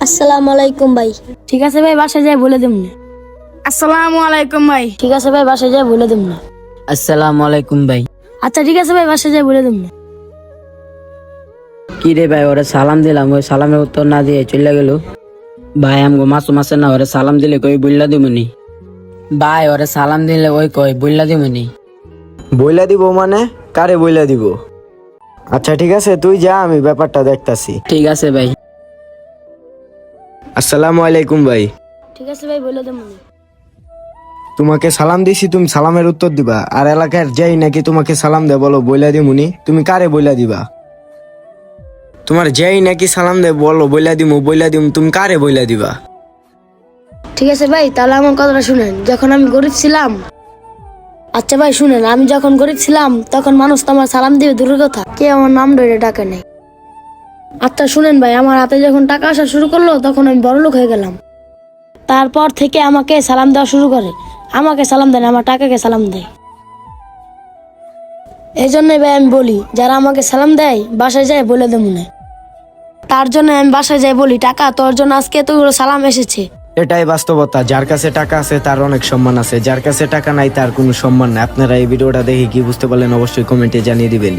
আসসালামু আলাইকুম ভাই। ঠিক আছে ভাই, বাসায় যাই বলে দেব না। আসসালামু আলাইকুম ভাই। ঠিক আছে ভাই, বাসায় যাই বলে দেব না। আসসালামু আলাইকুম ভাই। আচ্ছা ঠিক আছে ভাই, বাসায় যাই বলে দেব না। কি রে ভাই, ওরে সালাম দিলাম, ওই সালামের উত্তর না দিয়ে চলে গেল। ভাই আমগো মাসুম আছে না, ওরে সালাম দিলে কই বইলা দিমুনি। ভাই ওরে সালাম দিলে ওই কই বইলা দিমুনি। বইলা দিব মানে কারে বইলা দিব? আচ্ছা ঠিক আছে, তুই যা, আমি ব্যাপারটা দেখতাছি। ঠিক আছে ভাই। আসসালামু আলাইকুম ভাই। ঠিক আছে ভাই, বলে দেব না। তোমাকে সালাম দিছি, তুমি সালামের উত্তর দিবা। আর এলাকার যেই নাকি তোমাকে সালাম দে বলো বইলা দিমুনি, তুমি কারে বইলা দিবা? তোমার যেই নাকি সালাম দে বলো বইলা দিমু, তুমি কারে বইলা দিবা? ঠিক আছে ভাই, তাহলে আমার কথাটা শুনেন। যখন আমি গরিব ছিলাম, আচ্ছা ভাই শুনেন, আমি যখন গরিব ছিলাম তখন মানুষ তো আমার সালাম দিবে দূরের কথা, কে আমার নাম ধরে ডাকে নেই। আচ্ছা শুনেন ভাই, আমার হাতে যখন টাকা আসা শুরু করলো তখন আমি বড়লোক হয়ে গেলাম। তারপর থেকে আমাকে সালাম দেওয়া শুরু করে। আমাকে সালাম দেয় না, আমার টাকাকে সালাম দেয়। এই জন্যই ভাই আমি বলি, যারা আমাকে সালাম দেয় বাসায় যায় বলে দেবো না। তার জন্য আমি বাসায় যাই বলি, টাকা তোর জন্য আজকে এতগুলো সালাম এসেছে। এটাই বাস্তবতা। যার কাছে টাকা আছে তার অনেক সম্মান আছে, যার কাছে টাকা নাই তার কোনো সম্মান নাই। আপনারা এই ভিডিওটা দেখে কি বুঝতে পারলেন অবশ্যই কমেন্টে জানিয়ে দিবেন।